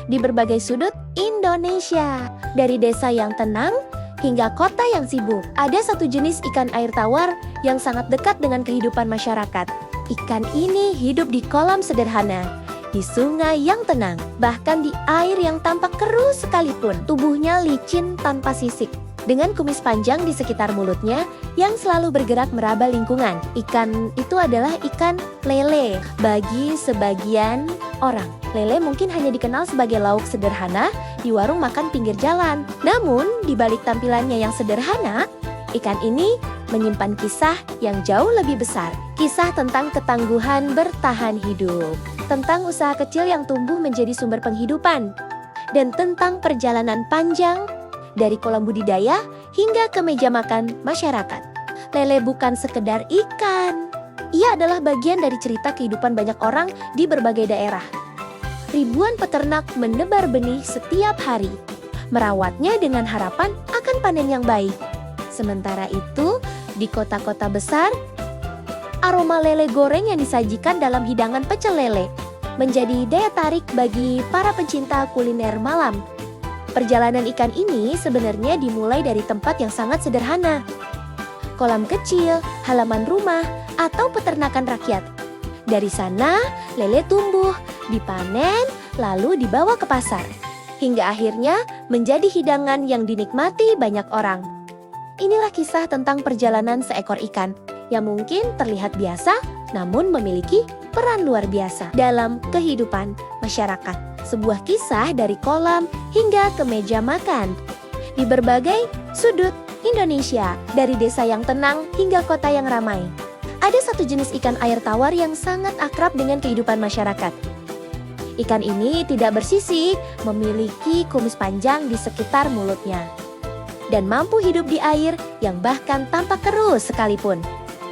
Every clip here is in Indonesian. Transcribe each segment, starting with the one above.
di berbagai sudut Indonesia. Dari desa yang tenang hingga kota yang sibuk. Ada satu jenis ikan air tawar yang sangat dekat dengan kehidupan masyarakat. Ikan ini hidup di kolam sederhana, di sungai yang tenang, bahkan di air yang tampak keruh sekalipun. Tubuhnya licin tanpa sisik, dengan kumis panjang di sekitar mulutnya yang selalu bergerak meraba lingkungan. Ikan itu adalah ikan lele. Bagi sebagian orang, lele mungkin hanya dikenal sebagai lauk sederhana di warung makan pinggir jalan. Namun, di balik tampilannya yang sederhana, ikan ini menyimpan kisah yang jauh lebih besar. Kisah tentang ketangguhan bertahan hidup, tentang usaha kecil yang tumbuh menjadi sumber penghidupan, dan tentang perjalanan panjang dari kolam budidaya hingga ke meja makan masyarakat. Lele bukan sekedar ikan. Ia adalah bagian dari cerita kehidupan banyak orang di berbagai daerah. Ribuan peternak menebar benih setiap hari, merawatnya dengan harapan akan panen yang baik. Sementara itu, di kota-kota besar, aroma lele goreng yang disajikan dalam hidangan pecel lele menjadi daya tarik bagi para pencinta kuliner malam. Perjalanan ikan ini sebenarnya dimulai dari tempat yang sangat sederhana. Kolam kecil, halaman rumah, atau peternakan rakyat. Dari sana, lele tumbuh, dipanen, lalu dibawa ke pasar. Hingga akhirnya menjadi hidangan yang dinikmati banyak orang. Inilah kisah tentang perjalanan seekor ikan yang mungkin terlihat biasa, namun memiliki peran luar biasa dalam kehidupan masyarakat. Sebuah kisah dari kolam hingga ke meja makan. Di berbagai sudut Indonesia, dari desa yang tenang hingga kota yang ramai. Ada satu jenis ikan air tawar yang sangat akrab dengan kehidupan masyarakat. Ikan ini tidak bersisik, memiliki kumis panjang di sekitar mulutnya, dan mampu hidup di air yang bahkan tampak keruh sekalipun.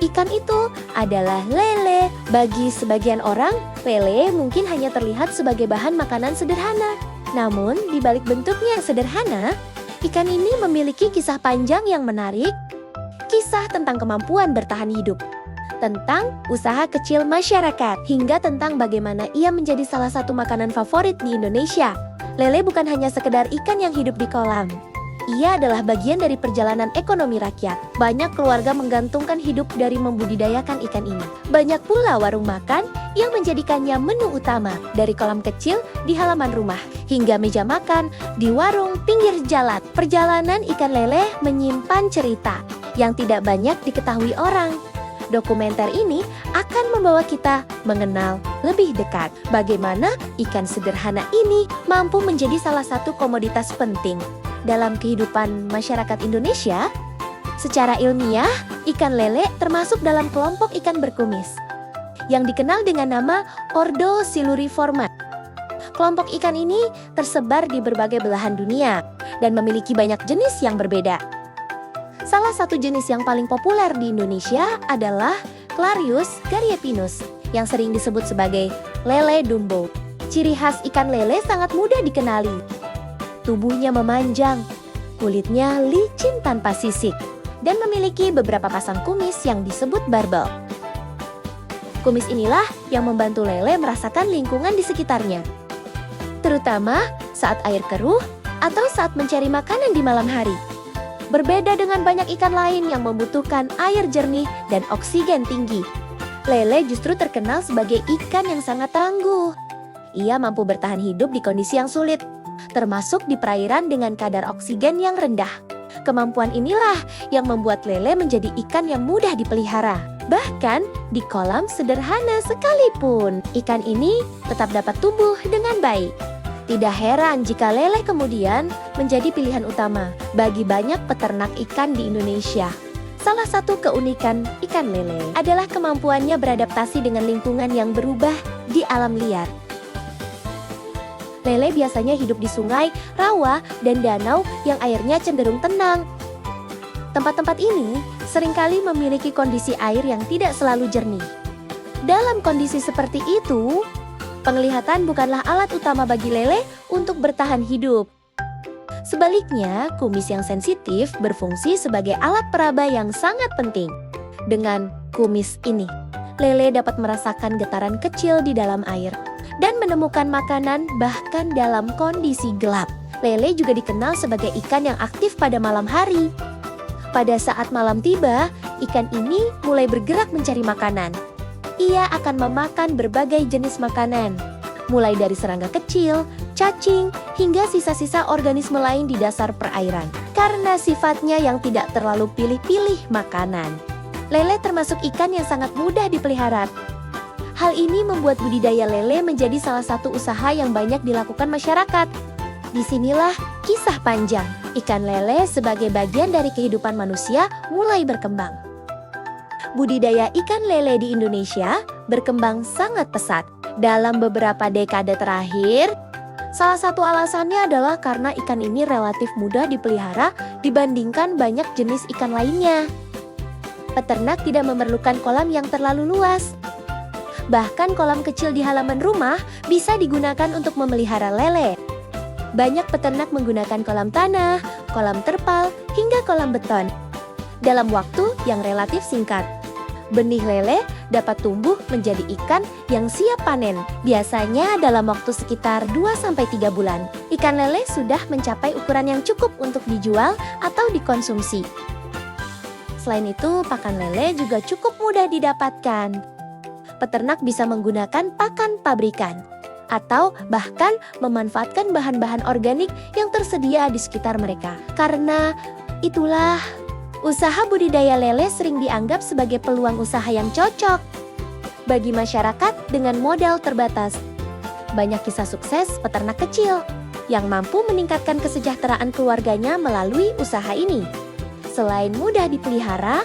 Ikan itu adalah lele. Bagi sebagian orang, lele mungkin hanya terlihat sebagai bahan makanan sederhana. Namun, di balik bentuknya yang sederhana, ikan ini memiliki kisah panjang yang menarik. Kisah tentang kemampuan bertahan hidup, tentang usaha kecil masyarakat, hingga tentang bagaimana ia menjadi salah satu makanan favorit di Indonesia. Lele bukan hanya sekedar ikan yang hidup di kolam. Ia adalah bagian dari perjalanan ekonomi rakyat. Banyak keluarga menggantungkan hidup dari membudidayakan ikan ini. Banyak pula warung makan yang menjadikannya menu utama, dari kolam kecil di halaman rumah hingga meja makan di warung pinggir jalan. Perjalanan ikan lele menyimpan cerita yang tidak banyak diketahui orang. Dokumenter ini akan membawa kita mengenal lebih dekat bagaimana ikan sederhana ini mampu menjadi salah satu komoditas penting dalam kehidupan masyarakat Indonesia. Secara ilmiah, ikan lele termasuk dalam kelompok ikan berkumis yang dikenal dengan nama Ordo Siluriforma. Kelompok ikan ini tersebar di berbagai belahan dunia dan memiliki banyak jenis yang berbeda. Salah satu jenis yang paling populer di Indonesia adalah Clarius gariepinus, yang sering disebut sebagai lele Dumbo. Ciri khas ikan lele sangat mudah dikenali. Tubuhnya memanjang, kulitnya licin tanpa sisik, dan memiliki beberapa pasang kumis yang disebut barbel. Kumis inilah yang membantu lele merasakan lingkungan di sekitarnya, terutama saat air keruh atau saat mencari makanan di malam hari. Berbeda dengan banyak ikan lain yang membutuhkan air jernih dan oksigen tinggi, lele justru terkenal sebagai ikan yang sangat tangguh. Ia mampu bertahan hidup di kondisi yang sulit, termasuk di perairan dengan kadar oksigen yang rendah. Kemampuan inilah yang membuat lele menjadi ikan yang mudah dipelihara. Bahkan di kolam sederhana sekalipun, ikan ini tetap dapat tumbuh dengan baik. Tidak heran jika lele kemudian menjadi pilihan utama bagi banyak peternak ikan di Indonesia. Salah satu keunikan ikan lele adalah kemampuannya beradaptasi dengan lingkungan yang berubah di alam liar. Lele biasanya hidup di sungai, rawa, dan danau yang airnya cenderung tenang. Tempat-tempat ini seringkali memiliki kondisi air yang tidak selalu jernih. Dalam kondisi seperti itu, penglihatan bukanlah alat utama bagi lele untuk bertahan hidup. Sebaliknya, kumis yang sensitif berfungsi sebagai alat peraba yang sangat penting. Dengan kumis ini, lele dapat merasakan getaran kecil di dalam air dan menemukan makanan bahkan dalam kondisi gelap. Lele juga dikenal sebagai ikan yang aktif pada malam hari. Pada saat malam tiba, ikan ini mulai bergerak mencari makanan. Ia akan memakan berbagai jenis makanan, mulai dari serangga kecil, cacing, hingga sisa-sisa organisme lain di dasar perairan. Karena sifatnya yang tidak terlalu pilih-pilih makanan, lele termasuk ikan yang sangat mudah dipelihara. Hal ini membuat budidaya lele menjadi salah satu usaha yang banyak dilakukan masyarakat. Disinilah kisah panjang ikan lele sebagai bagian dari kehidupan manusia mulai berkembang. Budidaya ikan lele di Indonesia berkembang sangat pesat. Dalam beberapa dekade terakhir, salah satu alasannya adalah karena ikan ini relatif mudah dipelihara dibandingkan banyak jenis ikan lainnya. Peternak tidak memerlukan kolam yang terlalu luas. Bahkan kolam kecil di halaman rumah bisa digunakan untuk memelihara lele. Banyak peternak menggunakan kolam tanah, kolam terpal, hingga kolam beton. Dalam waktu yang relatif singkat, benih lele dapat tumbuh menjadi ikan yang siap panen. Biasanya dalam waktu sekitar 2-3 bulan, ikan lele sudah mencapai ukuran yang cukup untuk dijual atau dikonsumsi. Selain itu, pakan lele juga cukup mudah didapatkan. Peternak bisa menggunakan pakan pabrikan, atau bahkan memanfaatkan bahan-bahan organik yang tersedia di sekitar mereka. Karena itulah, usaha budidaya lele sering dianggap sebagai peluang usaha yang cocok bagi masyarakat dengan modal terbatas. Banyak kisah sukses peternak kecil yang mampu meningkatkan kesejahteraan keluarganya melalui usaha ini. Selain mudah dipelihara,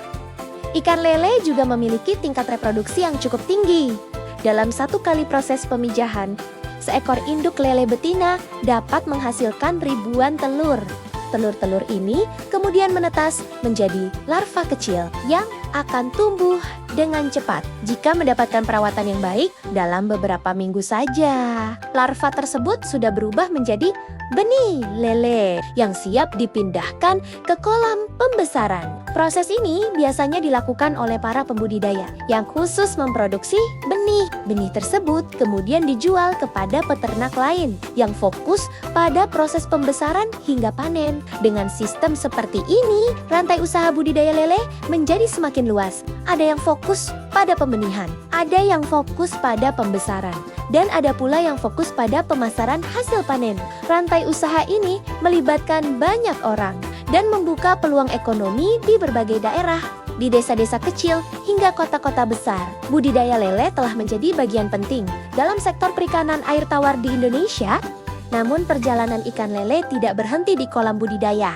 ikan lele juga memiliki tingkat reproduksi yang cukup tinggi. Dalam satu kali proses pemijahan, seekor induk lele betina dapat menghasilkan ribuan telur. Telur-telur ini kemudian menetas menjadi larva kecil yang akan tumbuh dengan cepat. Jika mendapatkan perawatan yang baik, dalam beberapa minggu saja, larva tersebut sudah berubah menjadi benih lele yang siap dipindahkan ke kolam pembesaran. Proses ini biasanya dilakukan oleh para pembudidaya yang khusus memproduksi benih. Benih tersebut kemudian dijual kepada peternak lain yang fokus pada proses pembesaran hingga panen. Dengan sistem seperti ini, rantai usaha budidaya lele menjadi semakin luas. Ada yang fokus pada pembenihan, ada yang fokus pada pembesaran, dan ada pula yang fokus pada pemasaran hasil panen. Rantai usaha ini melibatkan banyak orang dan membuka peluang ekonomi di berbagai daerah, di desa-desa kecil hingga kota-kota besar. Budidaya lele telah menjadi bagian penting dalam sektor perikanan air tawar di Indonesia. Namun perjalanan ikan lele tidak berhenti di kolam budidaya.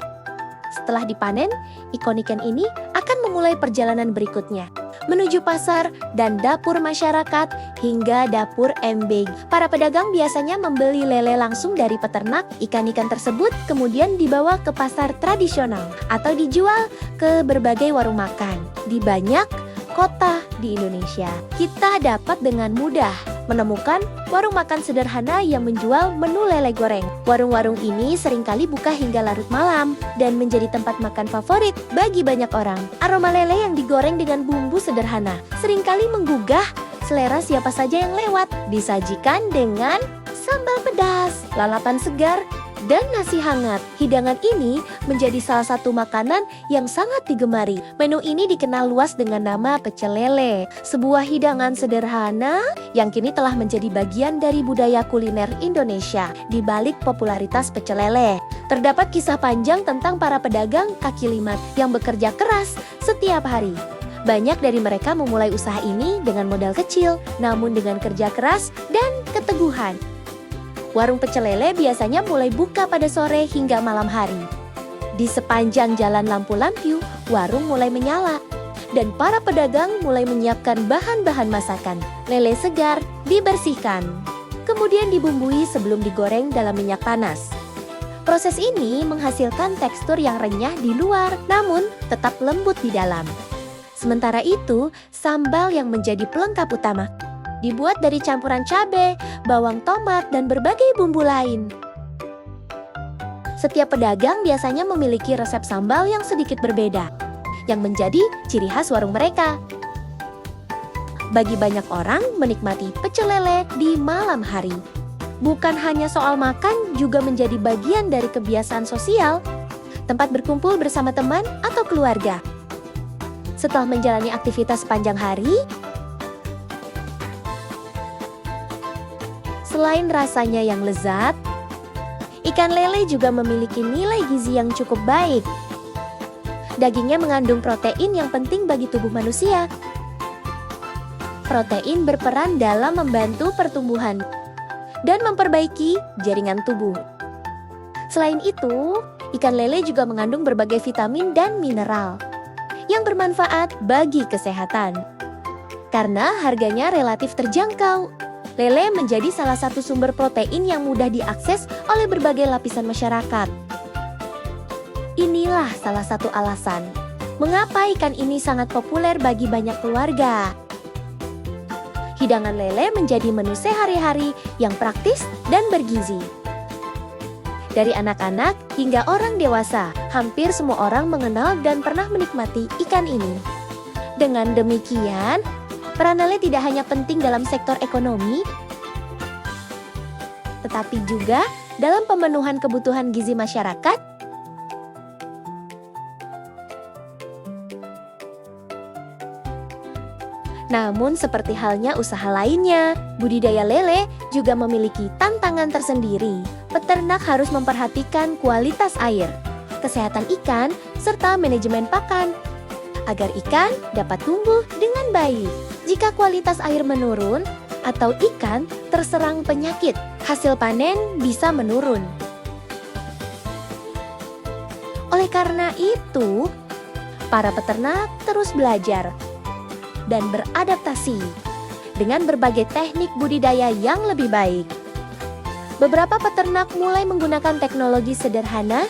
Setelah dipanen, ikan-ikan ini akan memulai perjalanan berikutnya, menuju pasar dan dapur masyarakat hingga dapur embeng. Para pedagang biasanya membeli lele langsung dari peternak. Ikan-ikan tersebut kemudian dibawa ke pasar tradisional atau dijual ke berbagai warung makan di banyak kota di Indonesia. Kita dapat dengan mudah menemukan warung makan sederhana yang menjual menu lele goreng. Warung-warung ini seringkali buka hingga larut malam dan menjadi tempat makan favorit bagi banyak orang. Aroma lele yang digoreng dengan bumbu sederhana seringkali menggugah selera siapa saja yang lewat. Disajikan dengan sambal pedas, lalapan segar, dan nasi hangat. Hidangan ini menjadi salah satu makanan yang sangat digemari. Menu ini dikenal luas dengan nama pecel lele, sebuah hidangan sederhana yang kini telah menjadi bagian dari budaya kuliner Indonesia. Di balik popularitas pecel lele, terdapat kisah panjang tentang para pedagang kaki lima yang bekerja keras setiap hari. Banyak dari mereka memulai usaha ini dengan modal kecil, namun dengan kerja keras dan keteguhan. Warung pecel lele biasanya mulai buka pada sore hingga malam hari. Di sepanjang jalan lampu-lampu, warung mulai menyala, dan para pedagang mulai menyiapkan bahan-bahan masakan. Lele segar dibersihkan, kemudian dibumbui sebelum digoreng dalam minyak panas. Proses ini menghasilkan tekstur yang renyah di luar, namun tetap lembut di dalam. Sementara itu, sambal yang menjadi pelengkap utama dibuat dari campuran cabai, bawang tomat, dan berbagai bumbu lain. Setiap pedagang biasanya memiliki resep sambal yang sedikit berbeda, yang menjadi ciri khas warung mereka. bagi banyak orang menikmati pecel lele di malam hari. Bukan hanya soal makan, juga menjadi bagian dari kebiasaan sosial, tempat berkumpul bersama teman atau keluarga. Setelah menjalani aktivitas sepanjang hari, selain rasanya yang lezat, ikan lele juga memiliki nilai gizi yang cukup baik. Dagingnya mengandung protein yang penting bagi tubuh manusia. Protein berperan dalam membantu pertumbuhan dan memperbaiki jaringan tubuh. Selain itu, ikan lele juga mengandung berbagai vitamin dan mineral yang bermanfaat bagi kesehatan. Karena harganya relatif terjangkau, lele menjadi salah satu sumber protein yang mudah diakses oleh berbagai lapisan masyarakat. Inilah salah satu alasan mengapa ikan ini sangat populer bagi banyak keluarga. Hidangan lele menjadi menu sehari-hari yang praktis dan bergizi. Dari anak-anak hingga orang dewasa, hampir semua orang mengenal dan pernah menikmati ikan ini. Dengan demikian, peran lele tidak hanya penting dalam sektor ekonomi, tetapi juga dalam pemenuhan kebutuhan gizi masyarakat. Namun seperti halnya usaha lainnya, budidaya lele juga memiliki tantangan tersendiri. Peternak harus memperhatikan kualitas air, kesehatan ikan, serta manajemen pakan, agar ikan dapat tumbuh dengan baik. Jika kualitas air menurun atau ikan terserang penyakit, hasil panen bisa menurun. Oleh karena itu, para peternak terus belajar dan beradaptasi dengan berbagai teknik budidaya yang lebih baik. Beberapa peternak mulai menggunakan teknologi sederhana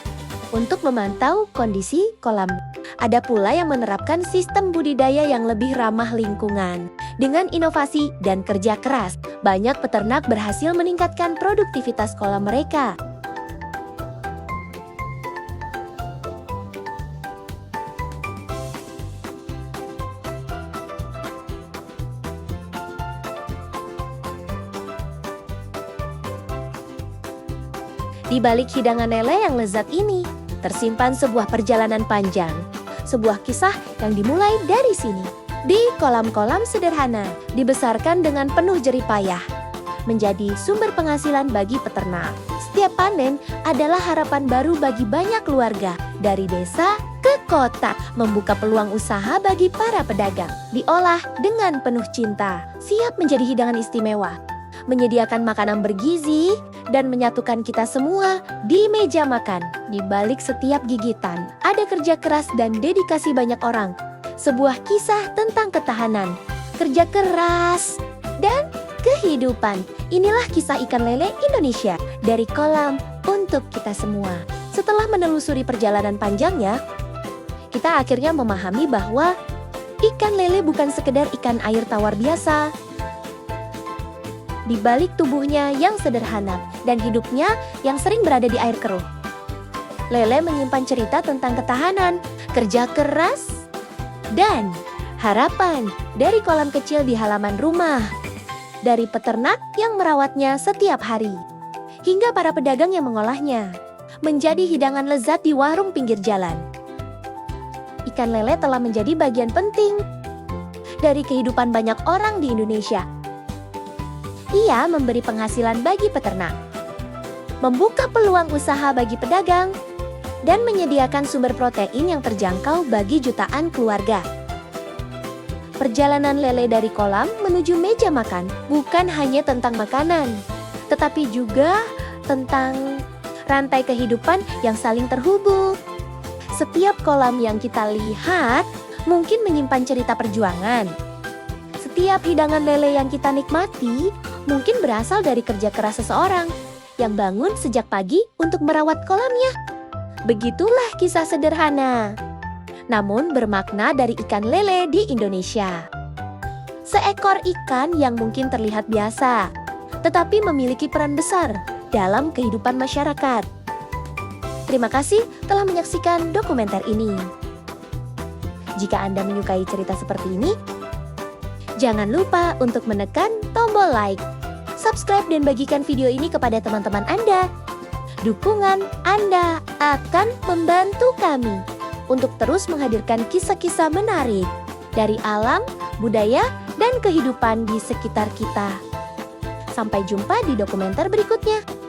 untuk memantau kondisi kolam. Ada pula yang menerapkan sistem budidaya yang lebih ramah lingkungan. Dengan inovasi dan kerja keras, banyak peternak berhasil meningkatkan produktivitas kolam mereka. Di balik hidangan lele yang lezat ini, tersimpan sebuah perjalanan panjang, sebuah kisah yang dimulai dari sini. Di kolam-kolam sederhana, dibesarkan dengan penuh jerih payah, menjadi sumber penghasilan bagi peternak. Setiap panen adalah harapan baru bagi banyak keluarga, dari desa ke kota, membuka peluang usaha bagi para pedagang. Diolah dengan penuh cinta, siap menjadi hidangan istimewa, menyediakan makanan bergizi, dan menyatukan kita semua di meja makan. Di balik setiap gigitan, ada kerja keras dan dedikasi banyak orang. Sebuah kisah tentang ketahanan, kerja keras, dan kehidupan. Inilah kisah ikan lele Indonesia, dari kolam untuk kita semua. Setelah menelusuri perjalanan panjangnya, kita akhirnya memahami bahwa ikan lele bukan sekedar ikan air tawar biasa. Di balik tubuhnya yang sederhana dan hidupnya yang sering berada di air keruh, lele menyimpan cerita tentang ketahanan, kerja keras, dan harapan dari kolam kecil di halaman rumah, dari peternak yang merawatnya setiap hari, hingga para pedagang yang mengolahnya, menjadi hidangan lezat di warung pinggir jalan. Ikan lele telah menjadi bagian penting dari kehidupan banyak orang di Indonesia. Ia memberi penghasilan bagi peternak, membuka peluang usaha bagi pedagang, dan menyediakan sumber protein yang terjangkau bagi jutaan keluarga. Perjalanan lele dari kolam menuju meja makan bukan hanya tentang makanan, tetapi juga tentang rantai kehidupan yang saling terhubung. Setiap kolam yang kita lihat mungkin menyimpan cerita perjuangan. Setiap hidangan lele yang kita nikmati mungkin berasal dari kerja keras seseorang yang bangun sejak pagi untuk merawat kolamnya. Begitulah kisah sederhana, namun bermakna dari ikan lele di Indonesia. Seekor ikan yang mungkin terlihat biasa, tetapi memiliki peran besar dalam kehidupan masyarakat. Terima kasih telah menyaksikan dokumenter ini. Jika Anda menyukai cerita seperti ini, Jangan lupa untuk menekan tombol like, subscribe dan bagikan video ini kepada teman-teman Anda. Dukungan Anda akan membantu kami untuk terus menghadirkan kisah-kisah menarik dari alam, budaya, dan kehidupan di sekitar kita. Sampai jumpa di dokumenter berikutnya.